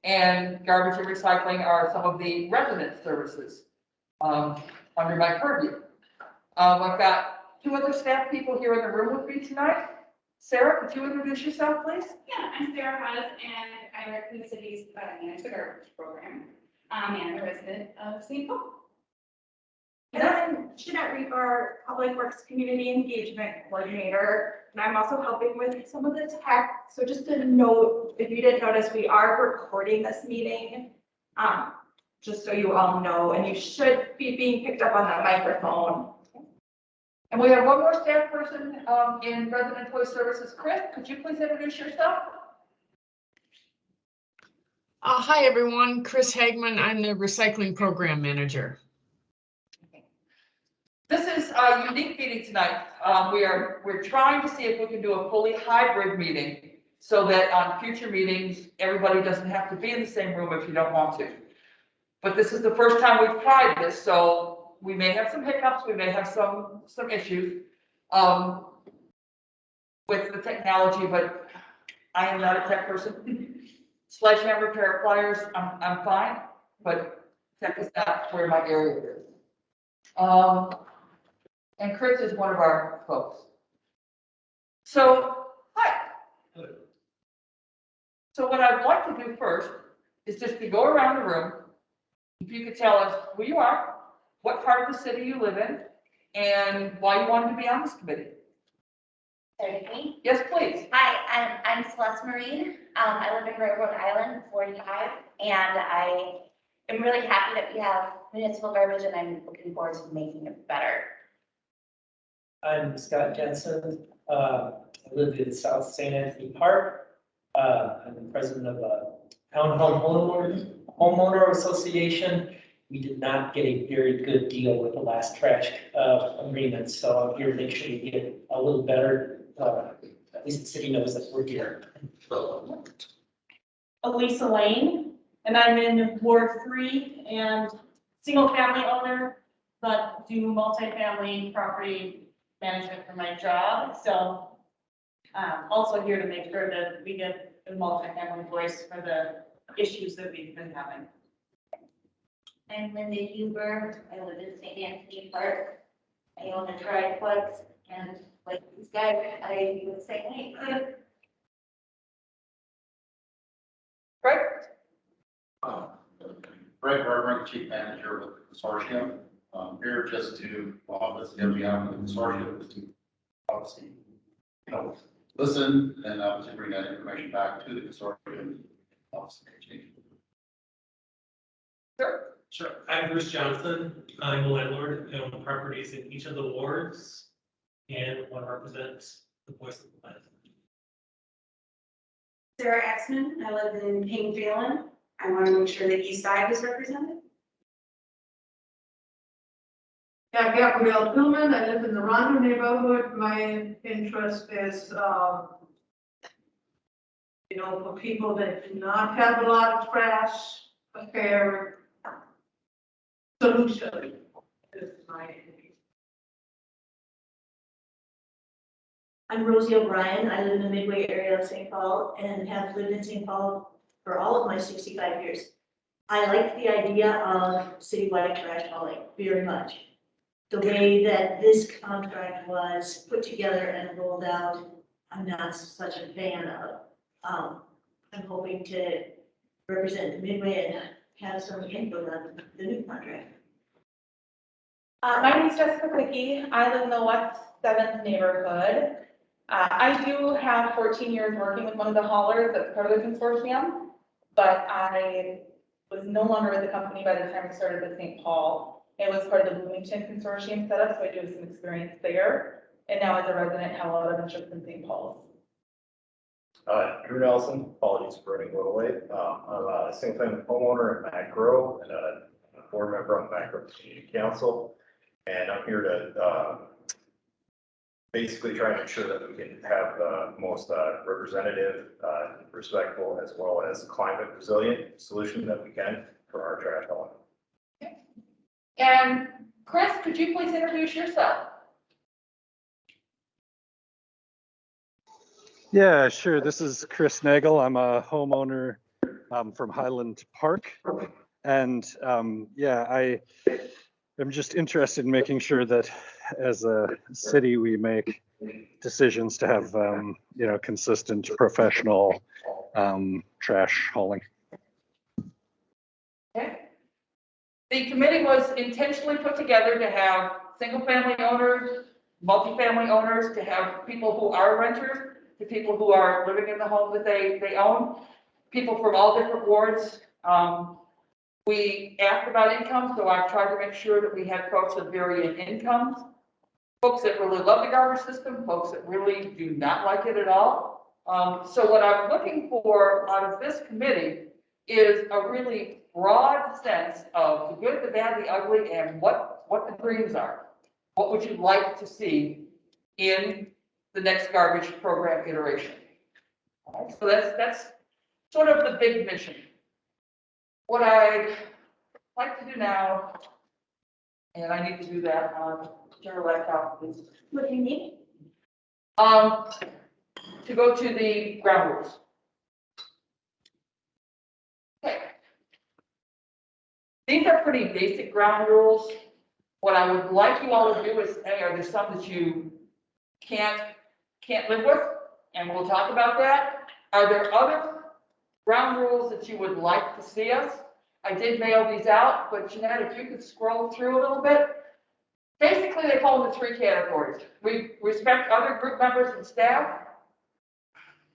and garbage and recycling are some of the resident services under my purview. I've got two other staff people here in the room with me tonight. Sarah, could you introduce yourself, please? Yeah, I'm Sarah Haas, and I work in the city's manage the garbage program, and a resident of St. Paul. And I'm Jeanette Reaper, Public Works Community Engagement Coordinator, and I'm also helping with some of the tech. So just a note, if you didn't notice, we are recording this meeting, just so you all know, and you should be being picked up on that microphone. And we have one more staff person in Resident Employee Services. Chris, could you please introduce yourself? Hi, everyone. Chris Hagman. I'm the Recycling Program Manager. This is a unique meeting tonight. We're trying to see if we can do a fully hybrid meeting so that on future meetings, everybody doesn't have to be in the same room if you don't want to. But this is the first time we've tried this, so we may have some hiccups, we may have some issues with the technology, but I am not a tech person. Sledgehammer, pair of pliers, I'm fine, but tech is not where my area is. And Chris is one of our folks. So, hi. So what I'd like to do first is just to go around the room. If you could tell us who you are, what part of the city you live in, and why you wanted to be on this committee. Me? Yes, please. Hi, I'm Celeste Marine. I live in Rhode Island, 45, and I am really happy that we have municipal garbage, and I'm looking forward to making it better. I'm Scott Jensen. I live in South St. Anthony Park. I'm the president of a townhome homeowner association. We did not get a very good deal with the last trash agreement, so I'm here to make sure we get a little better. At least the city knows that we're here. Elisa Lane, and I'm in Ward 3 and single family owner, but do multifamily property management for my job. So also here to make sure that we get a multifamily voice for the issues that we've been having. I'm Linda Huber. I live in St. Anthony Park. I own a triplex, and like these guys, I would say, hey, Right? Greg Berger, Chief Manager with the Consortium. Here just to, let's get beyond the consortium, to obviously, listen and obviously bring that information back to the consortium. Obviously, change. Sure. Sure. I'm Bruce Johnson. I'm a landlord. I own properties in each of the wards and want to represent the voice of the land. Sarah Exman, I live in King Phelan. I want to make sure the east side is represented. Yeah, Gabrielle Pillman, I live in the Rondo neighborhood. My interest is, for people that do not have a lot of trash, a fair solution. This is my interest. I'm Rosie O'Brien. I live in the Midway area of St. Paul and have lived in St. Paul for all of my 65 years. I like the idea of citywide trash hauling very much. The way that this contract was put together and rolled out, I'm not such a fan of. I'm hoping to represent the Midway and have some input on the new contract. My name is Jessica Quickie. I live in the West 7th neighborhood. I do have 14 years working with one of the haulers that's part of the consortium, but I was no longer with the company by the time I started with St. Paul. It was part of the Bloomington consortium setup, so I do have some experience there. And now as a resident, have a lot of interest in St. Paul's. Drew Nelson, apologies for running a little late. I'm a single-family homeowner in Mac Grove and a board member on the Mac Grove Community Council. And I'm here to basically try and ensure that we can have the most representative, respectful, as well as climate resilient solution that we can for our trash hauling. Okay. And Chris, could you please introduce yourself? Yeah, sure. This is Chris Nagel. I'm a homeowner from Highland Park. And yeah, I am just interested in making sure that as a city, we make decisions to have, you know, consistent professional trash hauling. Okay. The committee was intentionally put together to have single-family owners, multifamily owners, to have people who are renters, to people who are living in the home that they own, people from all different wards. We asked about income, so I've tried to make sure that we had folks of varying incomes, folks that really love the garbage system, folks that really do not like it at all. So what I'm looking for out of this committee is a really broad sense of the good, the bad, the ugly, and what the dreams are. What would you like to see in the next garbage program iteration? All right, so that's sort of the big mission. What I'd like to do now, and I need to do that on your laptop, please. What do you need? To go to the ground rules. Okay. These are pretty basic ground rules. What I would like you all to do is, hey, are there some that you can't live with? And we'll talk about that. Are there other ground rules that you would like to see us? I did mail these out, but Jeanette, if you could scroll through a little bit. Basically, they fall into three categories. We respect other group members and staff.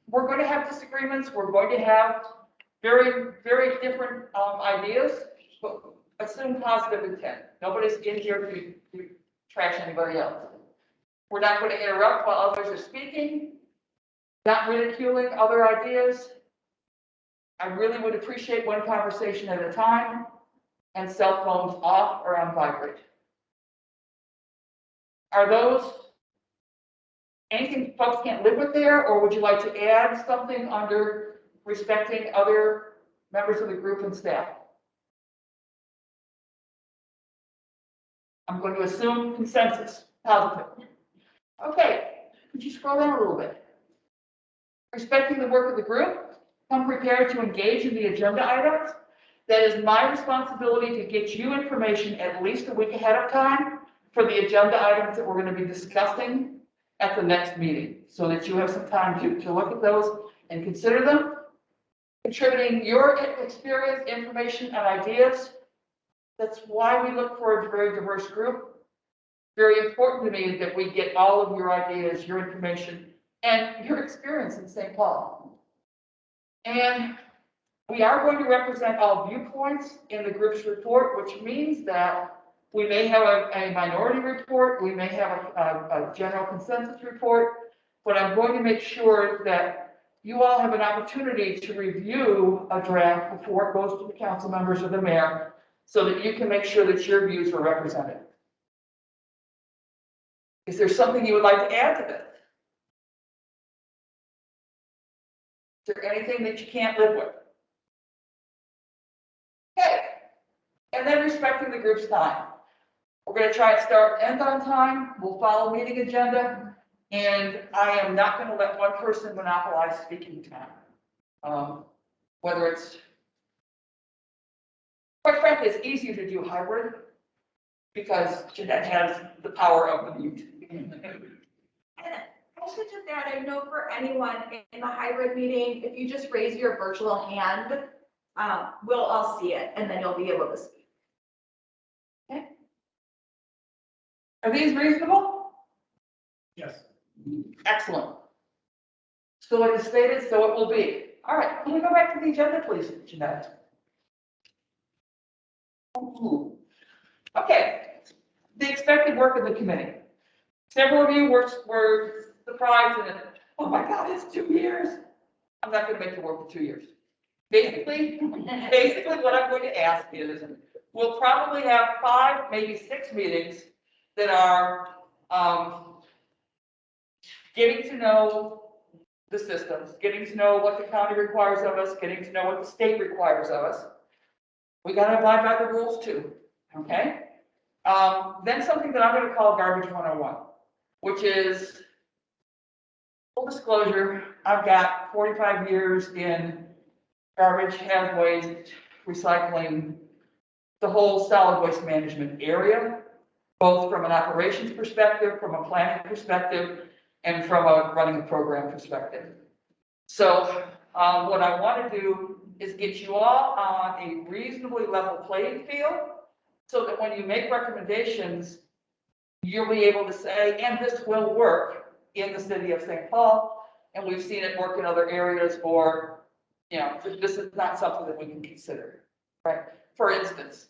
We're going to have disagreements. We're going to have very, very different ideas, but assume positive intent. Nobody's in here to trash anybody else. We're not going to interrupt while others are speaking, not ridiculing other ideas. I really would appreciate one conversation at a time, and cell phones off or on vibrate. Are those anything folks can't live with there, or would you like to add something under respecting other members of the group and staff? I'm going to assume consensus, positive. Okay, could you scroll down a little bit? Respecting the work of the group, come prepared to engage in the agenda items. That is my responsibility to get you information at least a week ahead of time for the agenda items that we're going to be discussing at the next meeting, so that you have some time to look at those and consider them. Contributing your experience, information, and ideas. That's why we look for a very diverse group. Very important to me that we get all of your ideas, your information, and your experience in St. Paul. And we are going to represent all viewpoints in the group's report, which means that we may have a minority report, we may have a general consensus report, but I'm going to make sure that you all have an opportunity to review a draft before it goes to the council members or the mayor, so that you can make sure that your views are represented. Is there something you would like to add to this? Is there anything that you can't live with? Okay. And then respecting the group's time. We're going to try and start and end on time. We'll follow meeting agenda. And I am not going to let one person monopolize speaking time. Whether it's, quite frankly, it's easier to do hybrid because Jeanette has the power of the mute. And I should just add, I know for anyone in the hybrid meeting, if you just raise your virtual hand, we'll all see it, and then you'll be able to speak. Okay. Are these reasonable? Yes. Excellent. So like I stated, so it will be. All right, can we go back to the agenda, please, Jeanette? Okay, the expected work of the committee. Several of you were surprised and, oh my God, it's 2 years. I'm not going to make it work for 2 years. Basically what I'm going to ask is, we'll probably have 5, maybe 6 meetings that are getting to know the systems, getting to know what the county requires of us, getting to know what the state requires of us. We got to abide by the rules too, okay? Then something that I'm going to call Garbage 101, which is, full disclosure, I've got 45 years in garbage, hazard waste, recycling, the whole solid waste management area, both from an operations perspective, from a planning perspective, and from a running a program perspective. So what I want to do is get you all on a reasonably level playing field so that when you make recommendations, you'll be able to say, and this will work in the city of St. Paul, and we've seen it work in other areas, or, you know, this is not something that we can consider, right? For instance,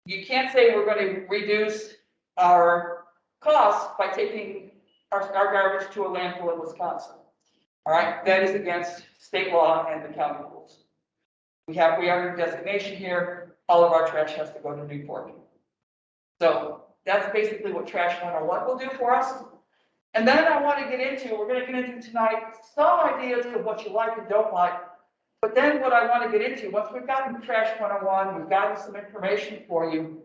you can't say we're going to reduce our costs by taking our garbage to a landfill in Wisconsin. All right, that is against state law and the county rules. We are in designation here. All of our trash has to go to Newport. So that's basically what Trash 101 will do for us. And then I want to get into, we're going to get into tonight, some ideas of what you like and don't like. But then what I want to get into, once we've gotten Trash 101, we've gotten some information for you,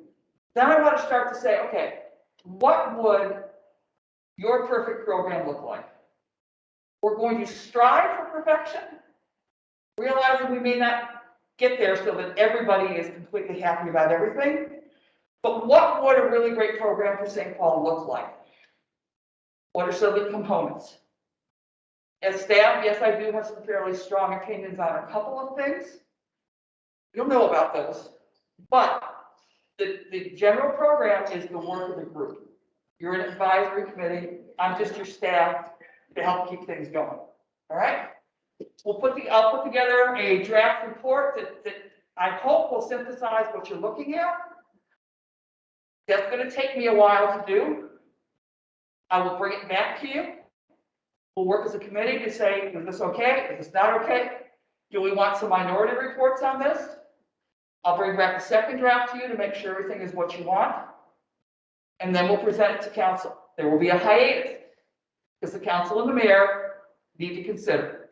then I want to start to say, okay, what would your perfect program look like? We're going to strive for perfection, realizing we may not get there so that everybody is completely happy about everything. But what would a really great program for St. Paul look like? What are some of the components? As staff, yes, I do have some fairly strong opinions on a couple of things. You'll know about those. But the general program is the work of the group. You're an advisory committee. I'm just your staff to help keep things going. All right? I'll put together a draft report that I hope will synthesize what you're looking at. That's going to take me a while to do. I will bring it back to you. We'll work as a committee to say, is this okay? Is this not okay? Do we want some minority reports on this? I'll bring back a second draft to you to make sure everything is what you want. And then we'll present it to council. There will be a hiatus because the council and the mayor need to consider.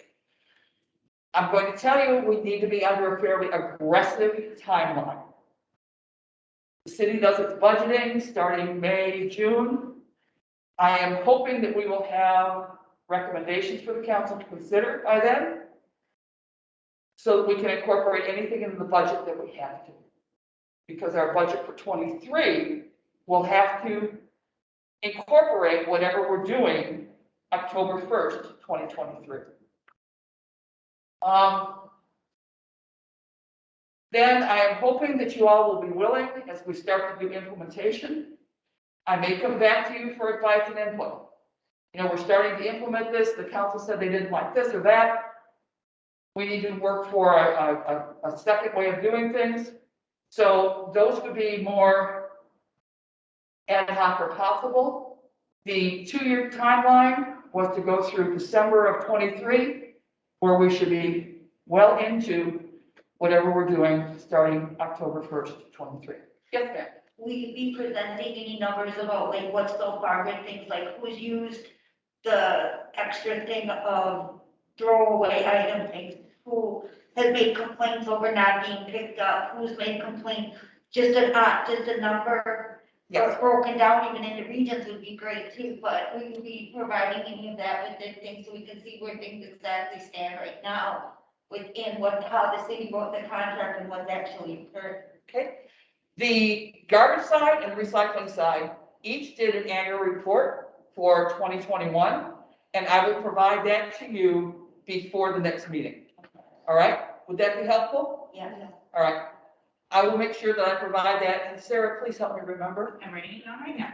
I'm going to tell you we need to be under a fairly aggressive timeline. The city does its budgeting starting May, June. I am hoping that we will have recommendations for the council to consider by then, so that we can incorporate anything in the budget that we have to. Because our budget for 23 will have to incorporate whatever we're doing October 1st, 2023. Then I am hoping that you all will be willing, as we start to do implementation, I may come back to you for advice and input. You know, we're starting to implement this. The council said they didn't like this or that. We need to work for a second way of doing things. So those would be more ad hoc or possible. The 2-year timeline was to go through December of 23, where we should be well into whatever we're doing starting October 1st, 23. Yes, ma'am. Will you be presenting any numbers about like what's so far good things, like who's used the extra thing of throwaway item things, who has made complaints over not being picked up, who's made complaints, just a number? Yes. Broken down even into regions would be great too, but we will be providing any of that within things so we can see where things exactly stand right now within how the city wrote the contract and what's actually occurred. Okay. The garbage side and the recycling side each did an annual report for 2021, and I will provide that to you before the next meeting. All right? Would that be helpful? Yeah. All right. I will make sure that I provide that. And Sarah, please help me remember. I'm writing it down right now.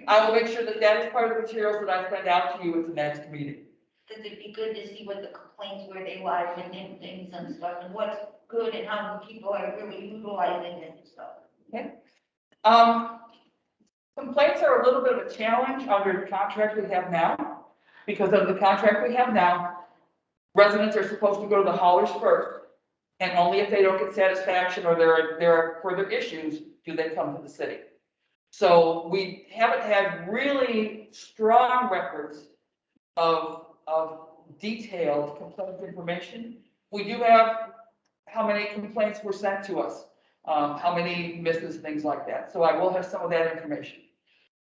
I will make sure that that is part of the materials that I send out to you at the next meeting. Because it'd be good to see what the complaints, where they lie within things and stuff, and what's good and how many people are really utilizing it and stuff. Okay. Complaints are a little bit of a challenge under the contract we have now, because of the contract we have now, residents are supposed to go to the haulers first, and only if they don't get satisfaction or there are further issues do they come to the city. So we haven't had really strong records of detailed complaint information. We do have how many complaints were sent to us, how many misses, things like that. So I will have some of that information.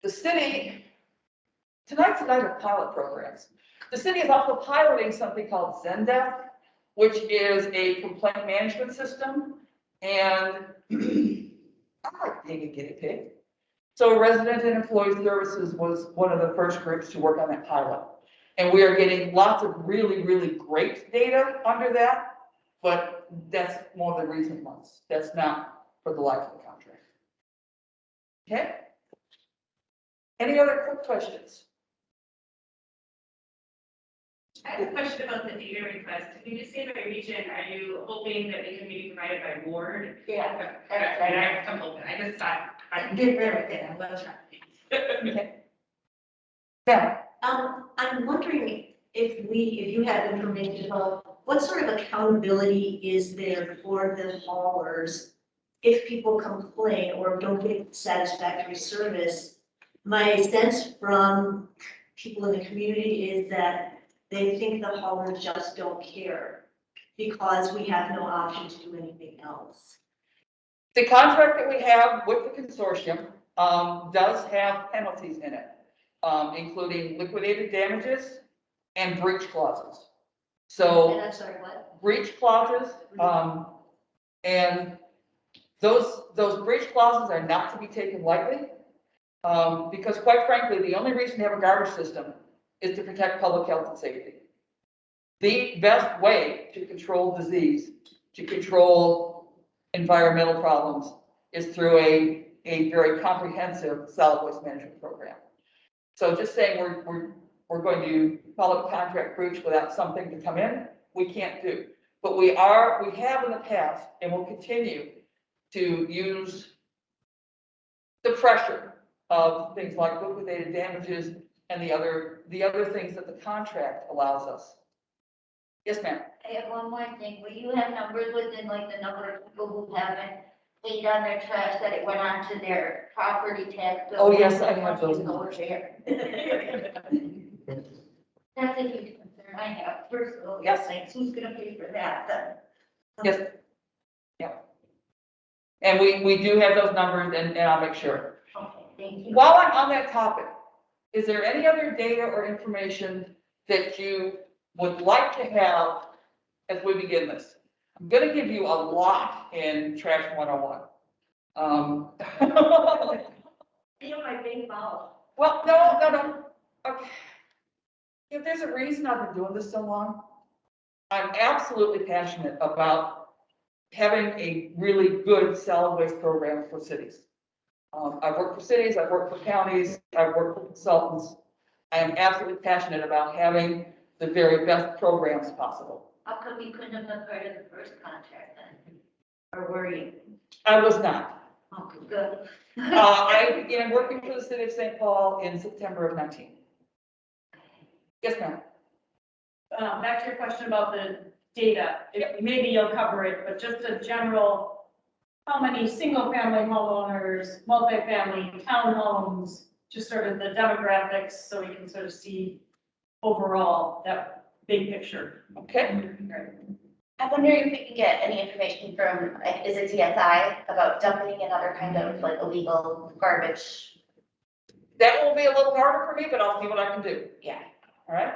The city, tonight's a night of pilot programs. The city is also piloting something called Zendesk, which is a complaint management system. And I like being a guinea pig. So Resident and Employee Services was one of the first groups to work on that pilot. And we are getting lots of really, really great data under that, but that's one of the recent ones. That's not for the life of the contract. Okay? Any other quick questions? I have a question about the data request. Can you just say by region, are you hoping that they can be provided by ward? Yeah. I'm hoping, I just thought, I did everything, I love trying. Okay. Yeah. I'm wondering if you have information about what sort of accountability is there for the haulers if people complain or don't get satisfactory service? My sense from people in the community is that they think the haulers just don't care because we have no option to do anything else. The contract that we have with the consortium does have penalties in it, including liquidated damages and breach clauses. And So I'm sorry, what? breach clauses, and those breach clauses are not to be taken lightly, because quite frankly, the only reason to have a garbage system is to protect public health and safety. The best way to control disease, to control environmental problems, is through a very comprehensive solid waste management program. So just saying we're going to follow the contract breach without something to come in, we can't do. But we have in the past and will continue to use the pressure of things like liquidated damages and the other things that the contract allows us. Yes, ma'am. I have one more thing. Will you have numbers within like the number of people who haven't paid on their trash that it went onto their property tax bill? Oh, yes, I have those numbers here. That's a huge concern I have personally. Yes. Like, who's gonna pay for that then? Yes. Yeah. And we do have those numbers and I'll make sure. Okay, thank you. While I'm on that topic, is there any other data or information that you would like to have as we begin this? I'm going to give you a lot in Trash 101. Feel my big mouth. Well, no. Okay. If there's a reason I've been doing this so long, I'm absolutely passionate about having a really good solid waste program for cities. I've worked for cities, I've worked for counties, I've worked for consultants. I am absolutely passionate about having the very best programs possible. How come you couldn't have been part of the first contract then? Or were you? I was not. Okay, good. I began working for the city of St. Paul in September of 19. Yes, ma'am. Back to your question about the data, maybe you'll cover it, but just a general, how many single-family homeowners, multifamily, townhomes, just sort of the demographics, so we can sort of see overall that big picture. Okay. I wonder if we can get any information from, is it CSI, about dumping and other kind of like illegal garbage? That will be a little harder for me, but I'll see what I can do. Yeah. All right.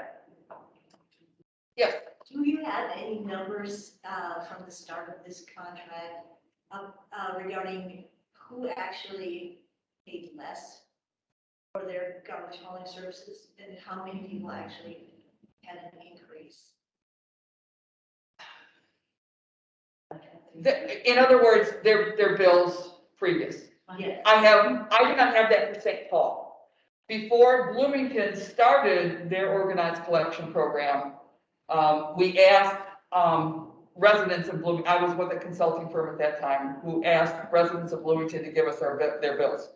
Yes. Do you have any numbers from the start of this contract regarding who actually paid less for their garbage hauling services and how many people actually had an increase? In other words, their bills previous. Yes. I do not have that for St. Paul. Before Bloomington started their organized collection program, we asked residents of Bloomington, I was with a consulting firm at that time, who asked residents of Bloomington to give us their bills.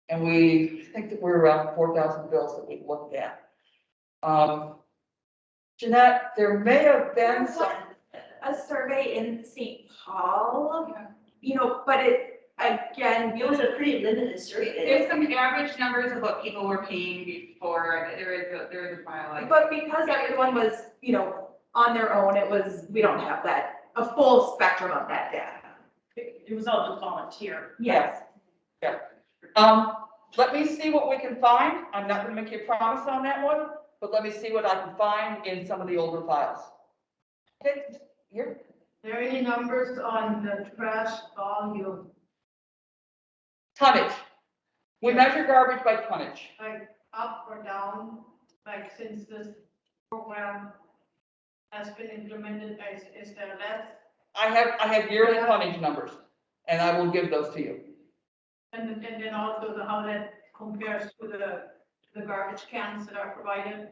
And I think that we're around 4,000 bills that we looked at. Jeanette, there may have been some. A survey in St. Paul, but It was a pretty limited survey. There's some average numbers of what people were paying before, there is a file like. but because everyone was, on their own, we don't have a full spectrum of that data. It was all just volunteer. Yes. Yeah. Let me see what we can find. I'm not going to make you a promise on that one, but let me see what I can find in some of the older files. Okay, here, There any numbers on the trash volume, tonnage. We measure garbage by tonnage. like up or down, like since this program has been implemented, is there less? I have yearly tonnage numbers, and I will give those to you. And then also how that compares to the garbage cans that are provided?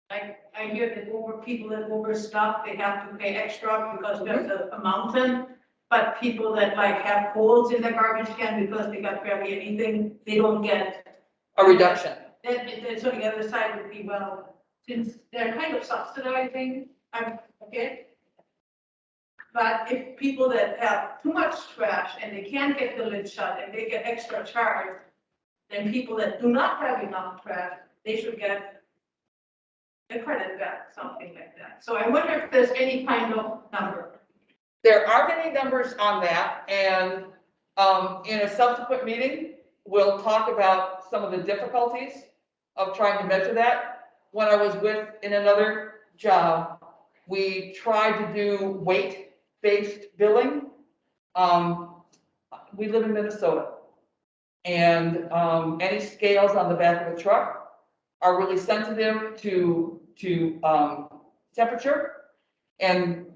Like, I hear that people that overstuff, they have to pay extra because there's a mountain. But people that like have holes in their garbage can because they got barely anything, they don't get. A reduction. So the other side would be, well, since they're kind of subsidizing, okay. But if people that have too much trash and they can't get the lid shut and they get extra charge, then people that do not have enough trash, they should get a credit back, something like that. So I wonder if there's any kind of number. There aren't any numbers on that, and in a subsequent meeting, we'll talk about some of the difficulties of trying to measure that. When I was in another job, we tried to do weight-based billing. We live in Minnesota, and any scales on the back of a truck are really sensitive to temperature, and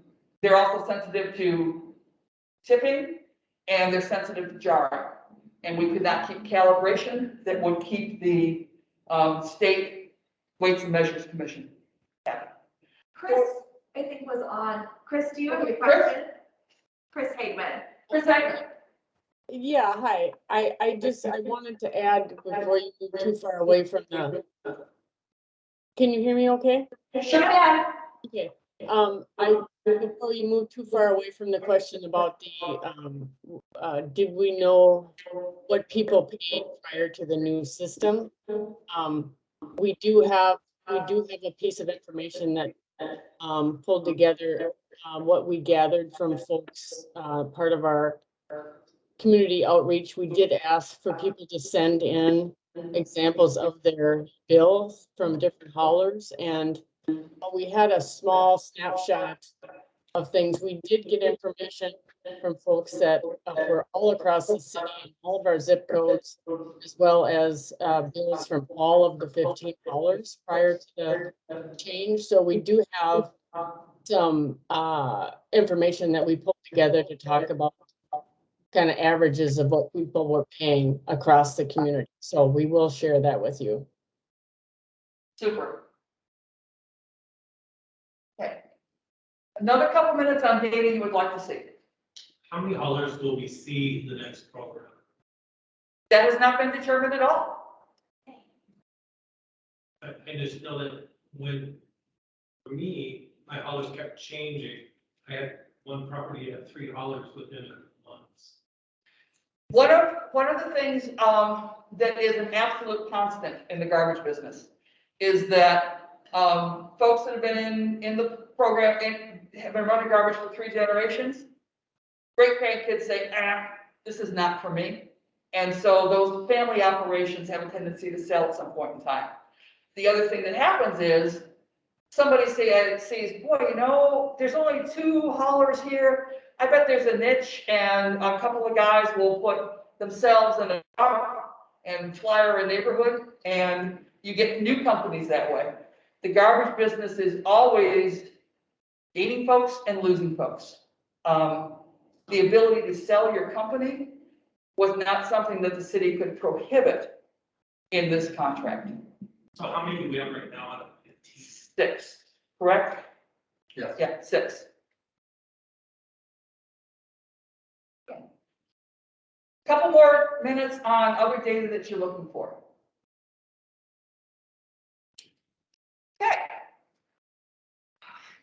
they're also sensitive to tipping, and they're sensitive to jarring. And we could not keep calibration that would keep the state Weights and Measures Commission happy. Chris, I think was on. Chris, do you have a Chris? question? Chris Hagman. Chris Hagman. Yeah, hi. I wanted to add before you move too far away from the. Can you hear me okay? Sure can. Okay. Before you move too far away from the question about the, did we know what people paid prior to the new system? We do have a piece of information that pulled together what we gathered from folks, part of our community outreach. We did ask for people to send in examples of their bills from different haulers, and we had a small snapshot of things. We did get information from folks that were all across the city, all of our zip codes, as well as bills from all of the 15 haulers prior to the change. So we do have some information that we pulled together to talk about kind of averages of what people were paying across the community. So we will share that with you. Super. Okay. Another couple minutes on data you would like to see. How many haulers will we see in the next program? That has not been determined at all. I just know that for me, my haulers kept changing. I had one property at 3 haulers within a couple months. One of the things that is an absolute constant in the garbage business is that folks that have been in the program and have been running garbage for 3 generations, great grandkids say, this is not for me. And so those family operations have a tendency to sell at some point in time. The other thing that happens is somebody says, boy, there's only 2 haulers here. I bet there's a niche, and a couple of guys will put themselves in a car and flyer a neighborhood, and you get new companies that way. The garbage business is always gaining folks and losing folks. The ability to sell your company was not something that the city could prohibit in this contract. So how many do we have right now out of 15? 6, correct? Yes. Yeah, 6. Couple more minutes on other data that you're looking for. Okay.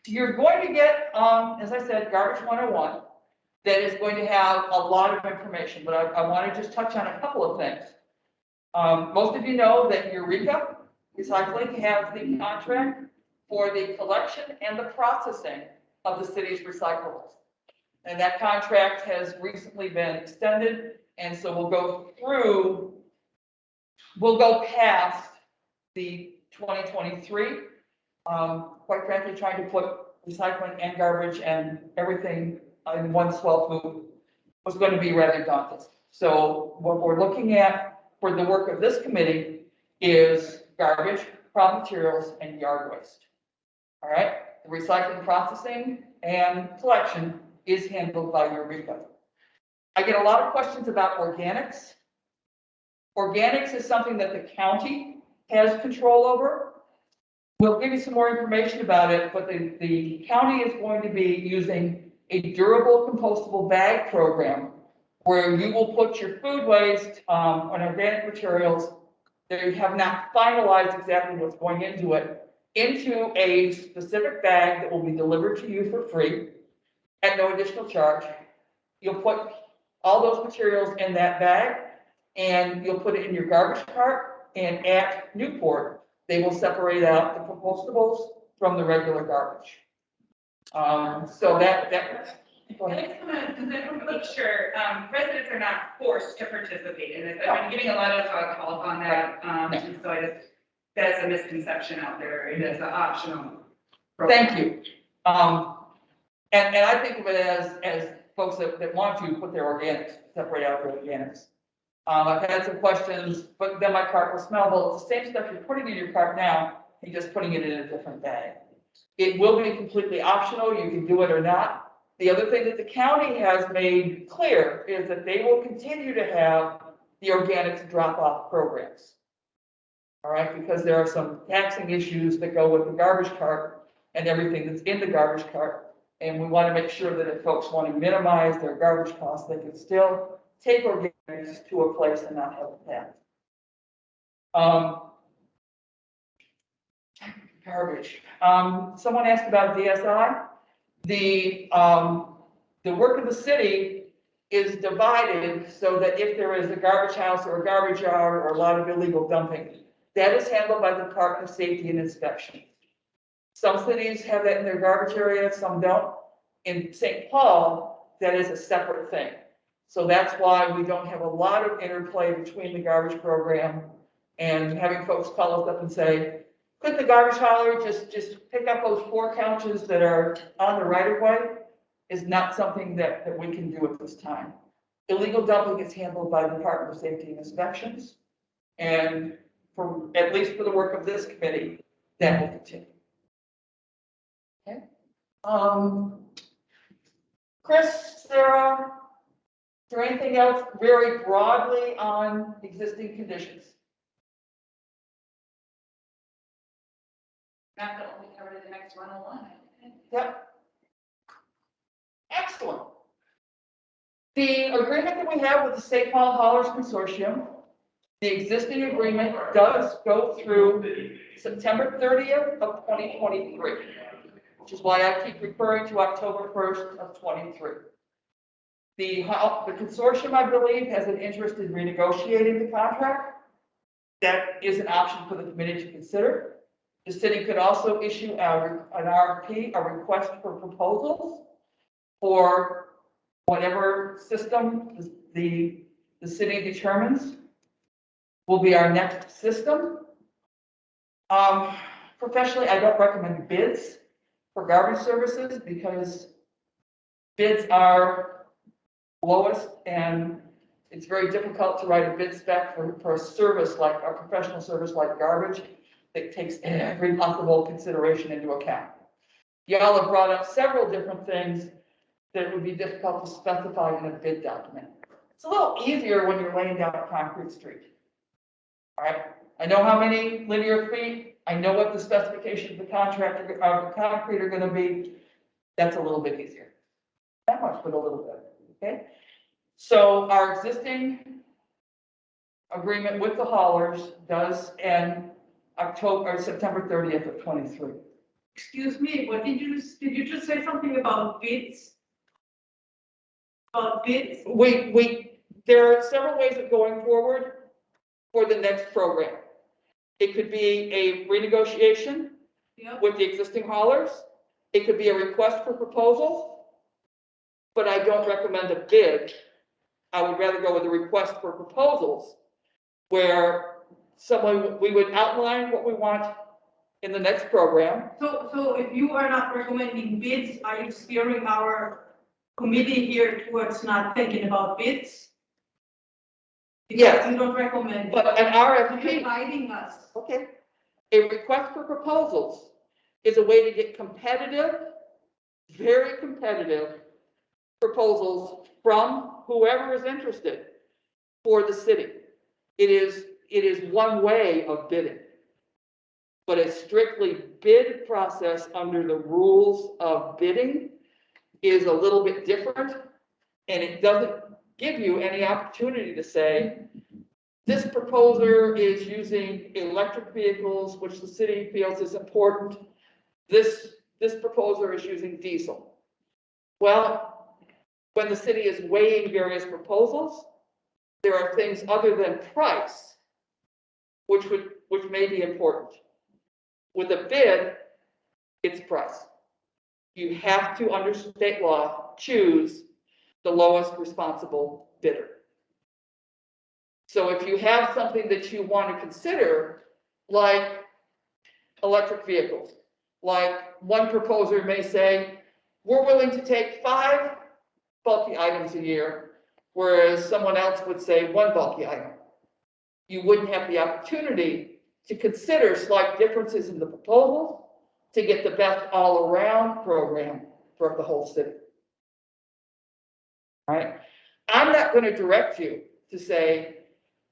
You're going to get, as I said, Garbage 101 that is going to have a lot of information, but I want to just touch on a couple of things. Most of you know that Eureka Recycling has the contract for the collection and the processing of the city's recyclables. And that contract has recently been extended, and so we'll go past the 2023. Quite frankly, trying to put recycling and garbage and everything in one swell move was going to be rather daunting. So what we're looking at for the work of this committee is garbage, raw materials, and yard waste. All right, the recycling, processing, and collection is handled by Eureka. I get a lot of questions about organics. Organics is something that the county has control over. We'll give you some more information about it, but the county is going to be using a durable compostable bag program where you will put your food waste on organic materials. They have not finalized exactly what's going into it, into a specific bag that will be delivered to you for free at no additional charge. You'll put all those materials in that bag and you'll put it in your garbage cart, and at Newport, they will separate out the compostables from the regular garbage. So that. Go I'd ahead. like to comment, because I want to make sure, residents are not forced to participate in this. I've been getting a lot of calls on that, and so that's a misconception out there. It is an optional program. Thank you. And I think of it as folks that want to put their organics, separate out their organics. I've had some questions, but then my cart will smell. Well, it's the same stuff you're putting in your cart now, you're just putting it in a different bag. It will be completely optional. You can do it or not. The other thing that the county has made clear is that they will continue to have the organics drop-off programs. All right, because there are some taxing issues that go with the garbage cart and everything that's in the garbage cart. And we want to make sure that if folks want to minimize their garbage costs, they can still take organics to a place and not have a tax. Garbage. Someone asked about DSI. The work of the city is divided so that if there is a garbage house or a garbage yard or a lot of illegal dumping, that is handled by the Department of Safety and Inspection. Some cities have that in their garbage area, some don't. In St. Paul, that is a separate thing. So that's why we don't have a lot of interplay between the garbage program and having folks call us up and say, could the garbage hauler just pick up those 4 couches that are on the right of way? Is not something that we can do at this time. Illegal dumping is handled by the Department of Safety and Inspections. And for, at least for the work of this committee, that will continue. Okay. Chris, Sarah, is there anything else very broadly on existing conditions? Not that we covered in the next 101. Yep. Excellent. The agreement that we have with the St. Paul Haulers Consortium, the existing agreement does go through September 30th of 2023, which is why I keep referring to October 1st of 23. The consortium, I believe, has an interest in renegotiating the contract. That is an option for the committee to consider. The city could also issue an RFP, a request for proposals, for whatever system the city determines will be our next system. Professionally, I don't recommend bids for garbage services because bids are lowest and it's very difficult to write a bid spec for a service like a professional service like garbage that takes every possible consideration into account. Y'all have brought up several different things that would be difficult to specify in a bid document. It's a little easier when you're laying down a concrete street. All right, I know how many linear feet, I know what the specifications of the contractor of the concrete are going to be. That's a little bit easier. Not much, but a little bit. Okay. So our existing agreement with the haulers does end September 30th of 23. Excuse me, what did you just say something about bids? About bids? There are several ways of going forward for the next program. It could be a renegotiation with the existing haulers. It could be a request for proposal, but I don't recommend a bid. I would rather go with a request for proposals where we would outline what we want in the next program. So if you are not recommending bids, are you steering our committee here towards not thinking about bids? Because Yes. you don't recommend. But an You're RFP, guiding us. okay, a request for proposals is a way to get competitive, very competitive proposals from whoever is interested for the city. It is one way of bidding. But a strictly bid process under the rules of bidding is a little bit different. And it doesn't give you any opportunity to say, this proposer is using electric vehicles, which the city feels is important. This proposer is using diesel. Well, when the city is weighing various proposals, there are things other than price, which may be important. With a bid, it's price. You have to, under state law, choose the lowest responsible bidder. So if you have something that you want to consider, like electric vehicles, like one proposer may say, we're willing to take 5 bulky items a year, whereas someone else would say 1 bulky item. You wouldn't have the opportunity to consider slight differences in the proposals to get the best all-around program for the whole city. All right? I'm not going to direct you to say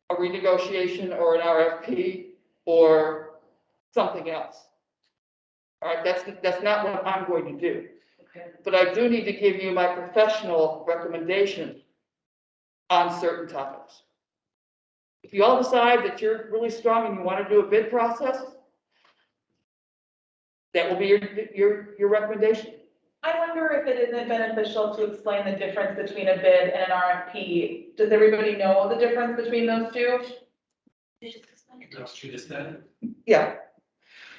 a renegotiation or an RFP or something else. All right, that's not what I'm going to do. Okay. But I do need to give you my professional recommendation on certain topics. If you all decide that you're really strong and you want to do a bid process, that will be your recommendation. I wonder if it isn't beneficial to explain the difference between a bid and an RFP. Does everybody know the difference between those two? That's true, just that. Yeah.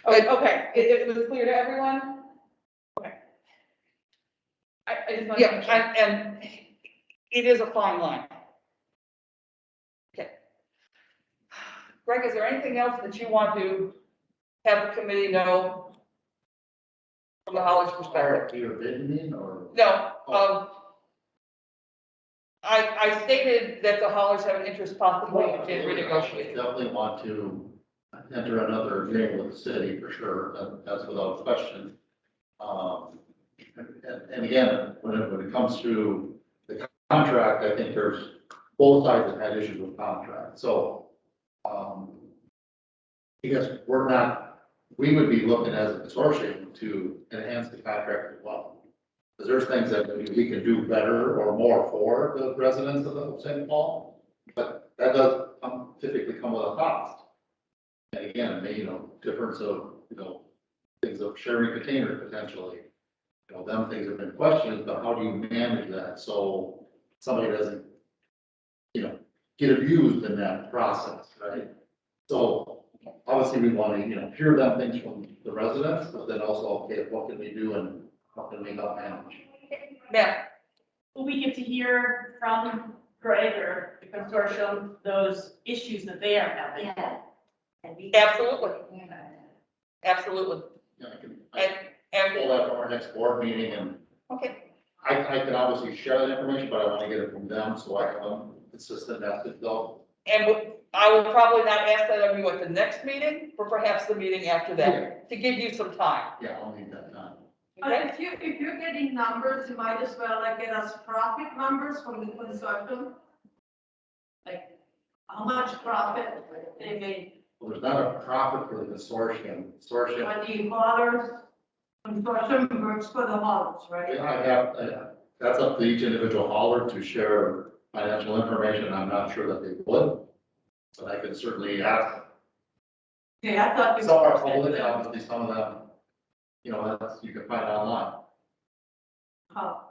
Oh, okay, it was clear to everyone? Okay. I just want to. Yeah, and it is a fine line. Okay. Greg, is there anything else that you want to have the committee know from the Hollis perspective? RFP or bid, you mean, or? No, I stated that the Hollers have an interest possibly in renegotiating. Definitely want to enter another agreement with the city for sure, that's without question. And again, when it comes to the contract, I think there's both sides have had issues with contract, so, because we would be looking as a consortium to enhance the contract as well. Because there's things that we can do better or more for the residents of St. Paul, but that does typically come with a cost. And again, difference of, things of sharing containers potentially. Them things have been questioned, but how do you manage that so somebody doesn't, get abused in that process, right? So obviously we want to, hear them things from the residents, but then also, okay, what can we do and how can we help manage? Yeah. Will we get to hear from Greg or the consortium, those issues that they are having? Yeah. Absolutely. Absolutely. Yeah, I can pull that from our next board meeting, and Okay. I can obviously share that information, but I want to get it from them so I can consistent message though. And I will probably not ask that of you at the next meeting, but perhaps the meeting after that, to give you some time. Yeah, I'll need that time. Okay? If you're getting numbers, you might as well get us profit numbers from the consortium. Like, how much profit they made, Well, there's not a profit for the consortium. but the haulers, consortium works for the haulers, right? That's up to each individual hauler to share financial information. I'm not sure that they would, but I could certainly ask. Yeah, I thought. Some are public, obviously some of them, that's, you can find online. Oh.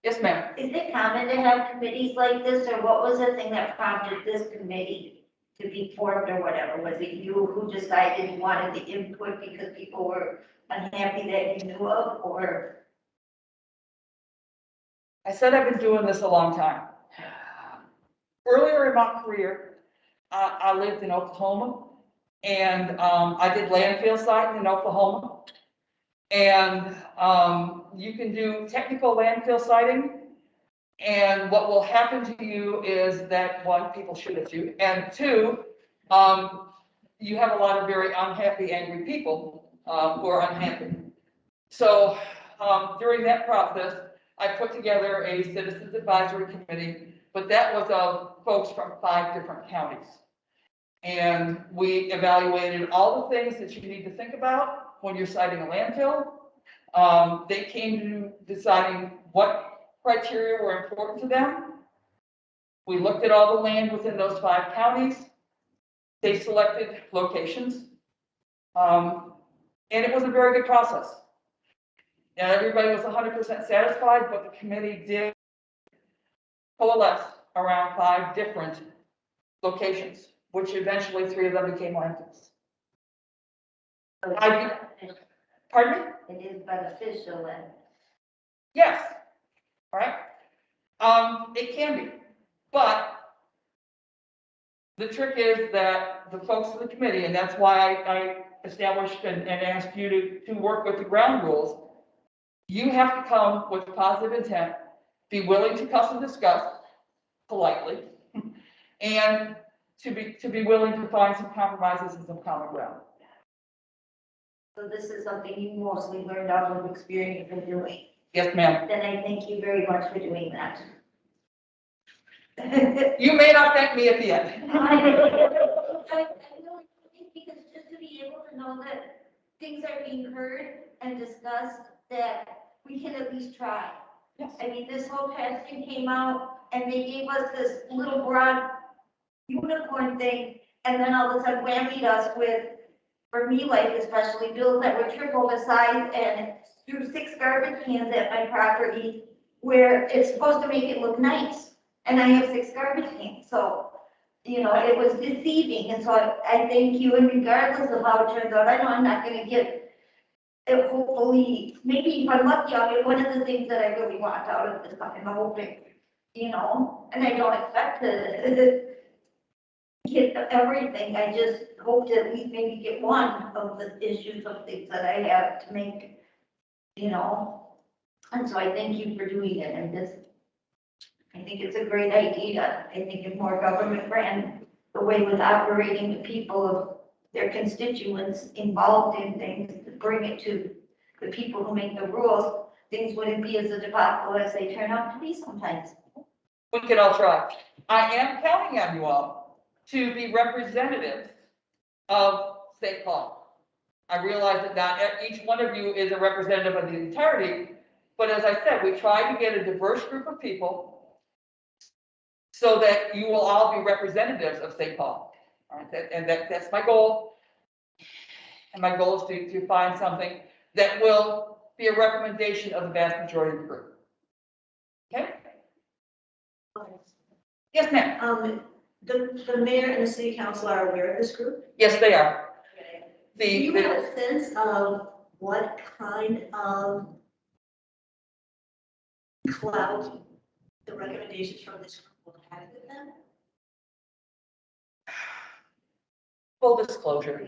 Yes, ma'am. Is it common to have committees like this, or what was the thing that prompted this committee to be formed or whatever? Was it you who decided you wanted the input because people were unhappy that you knew of, or? I said I've been doing this a long time. Earlier in my career, I lived in Oklahoma, And, I did landfill siting in Oklahoma. And, you can do technical landfill siting. And what will happen to you is that, one, people shoot at you, and two, you have a lot of very unhappy, angry people, who are unhappy. So, during that process, I put together a citizens advisory committee, but that was of folks from 5 different counties. And we evaluated all the things that you need to think about when you're citing a landfill. They came to deciding what criteria were important to them. We looked at all the land within those 5 counties. They selected locations. And it was a very good process. And everybody was 100% satisfied, but the committee did coalesce around 5 different locations, which eventually 3 of them became landfills. Pardon me? It is beneficial and. Yes, right? It can be, but the trick is that the folks of the committee, and that's why I established and asked you to work with the ground rules. You have to come with positive intent, be willing to cuss and discuss politely, and to be willing to find some compromises and some common ground. So this is something you mostly learned out of experience and doing. Yes, ma'am. Then I thank you very much for doing that. You may not thank me at the end. I know, because just to be able to know that things are being heard and discussed, that we can at least try. Yes. I mean, this whole trash thing came out and they gave us this little broad unicorn thing, and then all of a sudden whammied us with, for me, like especially bills that were triple the size and threw 6 garbage cans at my property where it's supposed to make it look nice. And I have 6 garbage cans, so, you know, it was deceiving. And so I thank you, and regardless of how it turns out, I know I'm not gonna get it, hopefully, maybe if I'm lucky, I'll get one of the things that I really want out of this, I'm hoping, you know, and I don't expect to get everything. I just hope to at least maybe get one of the issues of things that I have to make, you know. And so I thank you for doing it, and I think it's a great idea. I think if more government ran the way with operating the people of their constituents involved in things, to bring it to the people who make the rules, things wouldn't be as a debacle as they turn out to be sometimes. We can all try. I am counting on you all to be representatives of St. Paul. I realize that not each one of you is a representative of the entirety, but as I said, we try to get a diverse group of people so that you will all be representatives of St. Paul. All right, and that's my goal. And my goal is to find something that will be a recommendation of the vast majority of the group. Okay? Yes, ma'am. The mayor and the city council are aware of this group? Yes, they are. Do you have a sense of what kind of clout the recommendations from this group will have with them? Full disclosure.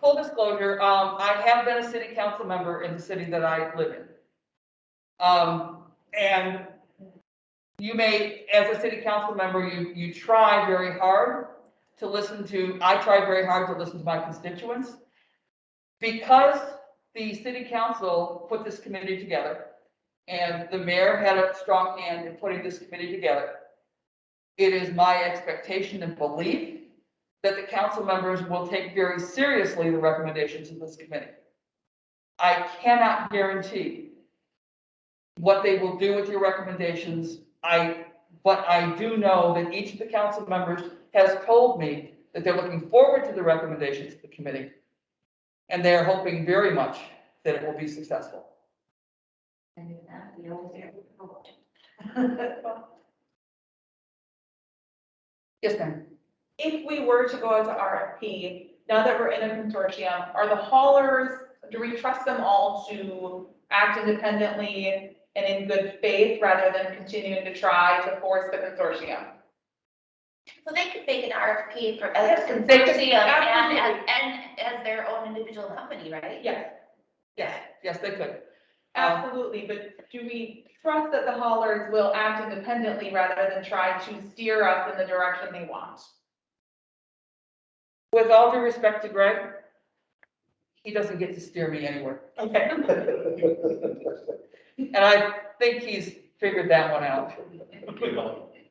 Full disclosure, I have been a city council member in the city that I live in. And you may, as a city council member, you try very hard to listen to, I try very hard to listen to my constituents. Because the city council put this committee together, and the mayor had a strong hand in putting this committee together, it is my expectation and belief that the council members will take very seriously the recommendations of this committee. I cannot guarantee what they will do with your recommendations. But I do know that each of the council members has told me that they're looking forward to the recommendations of the committee, and they are hoping very much that it will be successful. Yes, ma'am. If we were to go into RFP, now that we're in a consortium, are the haulers, do we trust them all to act independently and in good faith rather than continuing to try to force the consortium? So they could make an RFP for, as a They could, consortium and, absolutely. and as their own individual company, right? Yes, Yes, they could. Absolutely, but do we trust that the haulers will act independently rather than try to steer us in the direction they want? With all due respect to Greg, he doesn't get to steer me anywhere. Okay. And I think he's figured that one out.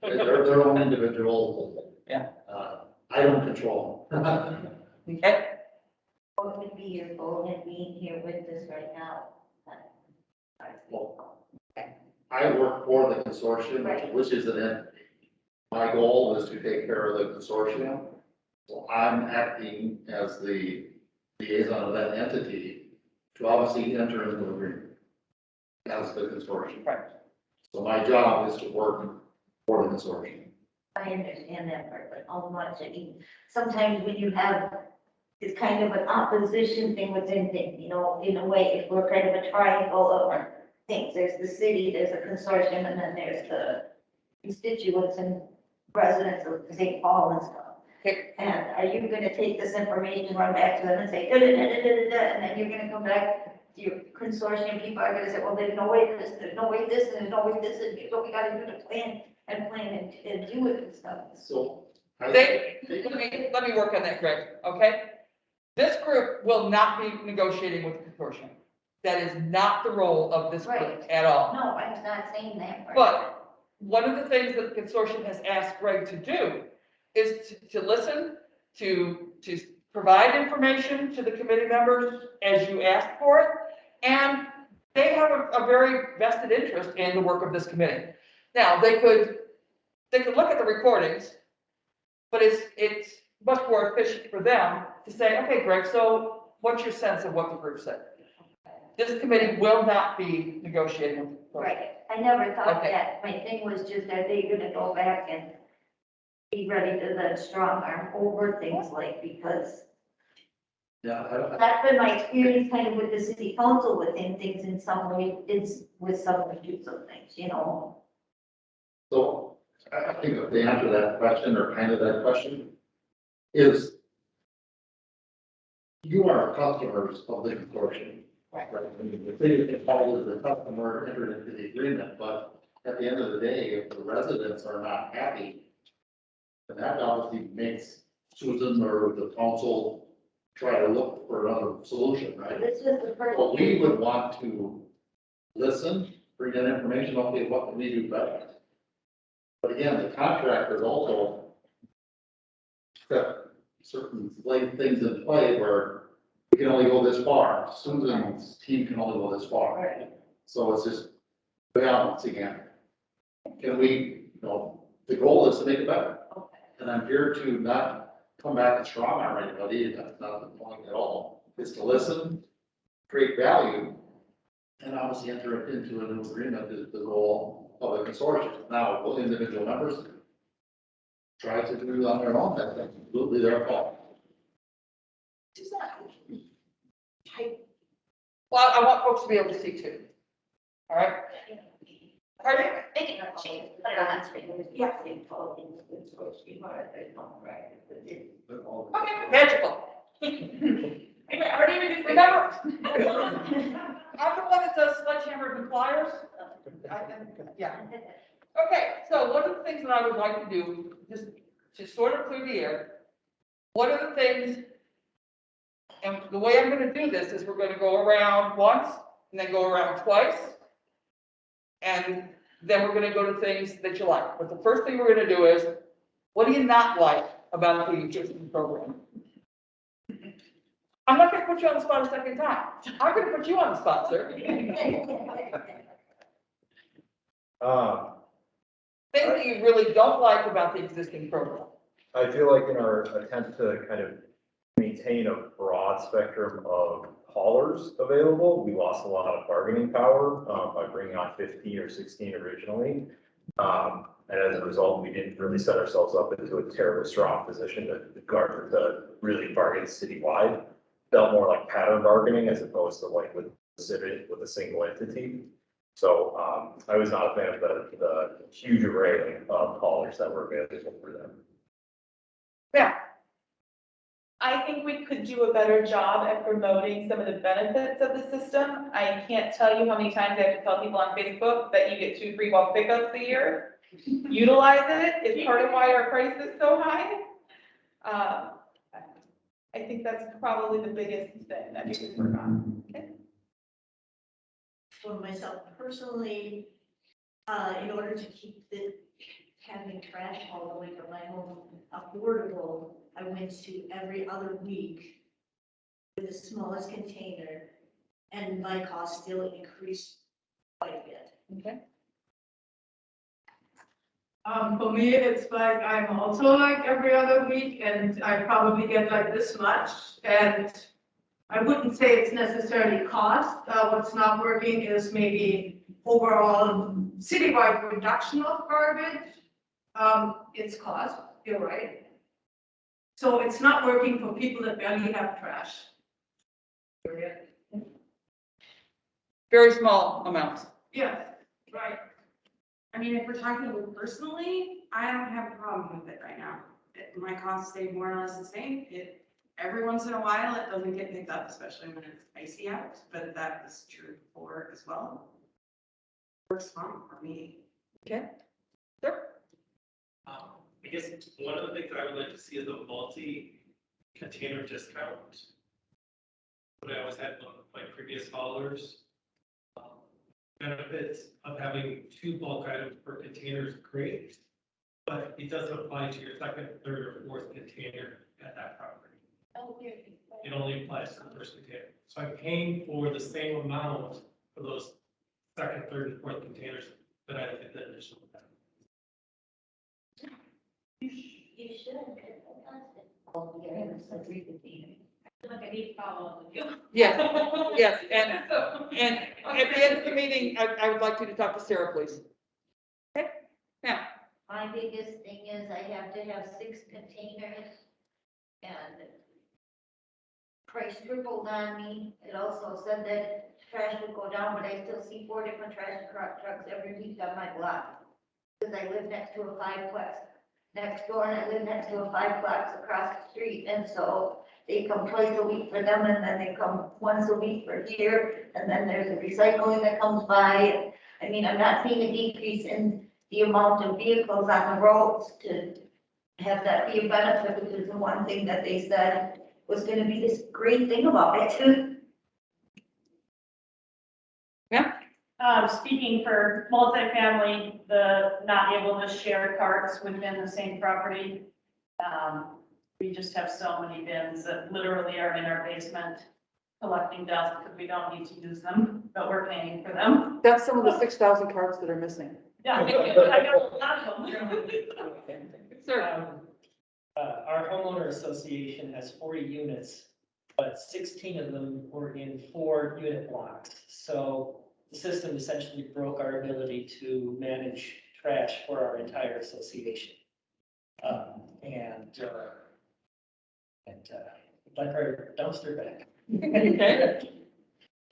They're their own individual. Yeah. I don't control them. Okay? What would be your goal in being here with us right now? Well, I work for the consortium, which is an entity. My goal is to take care of the consortium. So I'm acting as the liaison of that entity to obviously enter into agreement as the consortium. Right. So my job is to work for the consortium. I understand that part, but how much, I mean, sometimes when you have, it's kind of an opposition thing within things, you know, in a way, if we're kind of a triangle of things, there's the city, there's a consortium, and then there's the constituents and residents of St. Paul and stuff. Okay. And are you gonna take this information, run back to them and say, da, da, da, da, da, da, and then you're gonna come back, your consortium people are gonna say, well, there's no way this, there's no way this, and there's no way this, and here's what we gotta do to plan and do it and stuff. So Let me work on that, Greg, okay? This group will not be negotiating with the consortium. That is not the role of this group Right. at all. No, I'm not saying that part. But one of the things that the consortium has asked Greg to do is to listen, to provide information to the committee members as you asked for it. And they have a very vested interest in the work of this committee. Now, they could look at the recordings, but it's much more efficient for them to say, okay, Greg, so what's your sense of what the group said? This committee will not be negotiating with the consortium. Right, I never thought Okay. that, my thing was just, are they gonna go back and be ready to then strong arm over things like, because yeah, that's been my experience kind of with the city council within things in some way, it's with some of things, you know? so I think the answer to that question, or kind of that question, is you are customers of the consortium. Right. The city can follow the customer entered into the agreement, but at the end of the day, if the residents are not happy, then that obviously makes Susan or the council try to look for another solution, right? This is the first. But we would want to listen, bring in information, okay, what can we do better? But again, the contractors also set certain things in play where we can only go this far. Susan's team can only go this far. Right. So it's just balance again. Can we, the goal is to make it better. Okay. And I'm here to not come back and strong arm anybody, that's not the point at all. It's to listen, create value, and obviously enter into a new agreement is the goal of the consortium. Now, will individual members try to do it on their own? That's absolutely their fault. Well, I want folks to be able to see too. All right? Pardon? Make it not change, put it on screen. Yeah. Okay, magical. Are they reducing? Remember, I'm the one that does sledgehammer and pliers. Yeah. Okay, so one of the things that I would like to do, just to sort of clear the air, one of the things, and the way I'm gonna do this is we're gonna go around once, and then go around twice. And then we're gonna go to things that you like. But the first thing we're gonna do is, what do you not like about the existing program? I'm not gonna put you on the spot a second time. I'm gonna put you on the spot, sir. Things that you really don't like about the existing program. I feel like in our attempt to kind of maintain a broad spectrum of haulers available, we lost a lot of bargaining power by bringing on 15 or 16 originally. And as a result, we didn't really set ourselves up into a terribly strong position to really bargain citywide. Felt more like pattern bargaining as opposed to like with a single entity. So I was not a fan of the huge array of haulers that were available for them. Yeah. I think we could do a better job at promoting some of the benefits of the system. I can't tell you how many times I have to tell people on Facebook that you get 2 free bulk pickups a year. Utilize it, it's part of why our price is so high. I think that's probably the biggest thing that we can work on. For myself personally, in order to keep having trash hauled away from my home affordable, I went to every other week with the smallest container, and my cost still increased quite a bit. Okay. For me, it's like, I'm also like every other week, and I probably get like this much, and I wouldn't say it's necessarily cost. What's not working is maybe overall citywide reduction of garbage. It's cost, you're right. So it's not working for people that barely have trash. Very small amounts. Yes, right. I mean, if we're talking personally, I don't have a problem with it right now. My costs stay more or less the same. Every once in a while, it doesn't get picked up, especially when it's icy out, but that was true before as well. Works fine for me. Okay. Sure. I guess one of the things I would like to see is a multi-container discount. What I always had on my previous haulers. Benefits of having 2 bulk items per container is great, but it doesn't apply to your second, third, or fourth container at that property. It only applies to the first container. So I'm paying for the same amount for those second, third, and fourth containers that I get the initial. You should. Like I need to follow up with you. Yes, yes, and at the end of the meeting, I would like you to talk to Sarah, please. Okay, now. My biggest thing is I have to have 6 containers, and price tripled on me. It also said that trash would go down, but I still see 4 different trash trucks every week on my block. Because I live next to a 5-plex next door, and I live next to a 5-plex across the street, and so they come twice a week for them, and then they come once a week for here, and then there's a recycling that comes by. I mean, I'm not seeing a decrease in the amount of vehicles on the roads to have that be a benefit, which is the one thing that they said was gonna be this great thing about it. Yeah. Speaking for multifamily, the not able to share carts within the same property. We just have so many bins that literally are in our basement collecting dust because we don't need to use them, but we're paying for them. That's some of the 6,000 cards that are missing. Yeah, I got a lot of them. Sir. Our homeowner association has 40 units, but 16 of them were in 4-unit blocks. So the system essentially broke our ability to manage trash for our entire association. Like our dumpster back. Okay.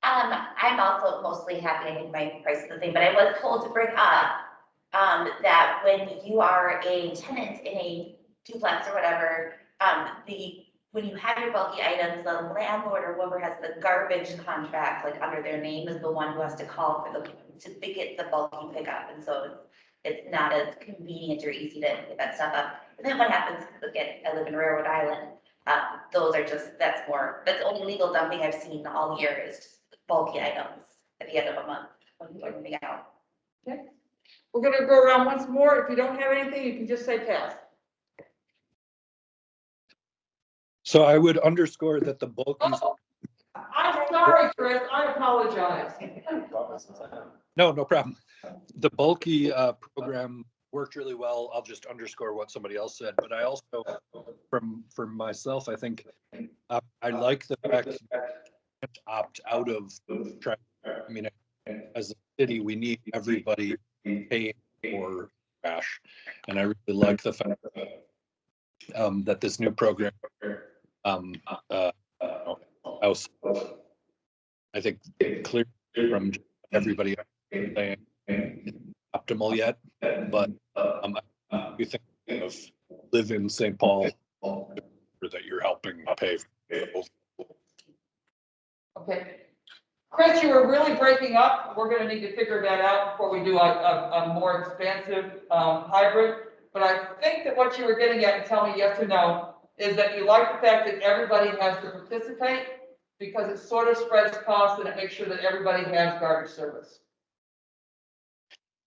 I'm also mostly happy I think my price is the same, but I was told to bring up that when you are a tenant in a duplex or whatever, when you have your bulky items, the landlord or whoever has the garbage contract, like under their name, is the one who has to call for to get the bulky pickup, and so it's not as convenient or easy to get that stuff up. And then what happens, again, I live in Railroad Island, that's only legal dumping I've seen all year is just bulky items at the end of a month when you're moving out. Okay. We're gonna go around once more. If you don't have anything, you can just say pass. So I would underscore that the bulky. Oh, I'm sorry, Chris, I apologize. No problem. The bulky program worked really well. I'll just underscore what somebody else said, but I also, from myself, I think I like the fact that opt out of trash. I mean, as a city, we need everybody paying for trash, and I really like the fact that this new program, I think clear from everybody saying optimal yet, but I do think of live in St. Paul pay for both. Okay. Chris, you were really breaking up. We're gonna need to figure that out before we do a more expansive, hybrid. But I think that what you were getting at, and tell me yes or no, is that you like the fact that everybody has to participate because it sort of spreads costs and it makes sure that everybody has garbage service.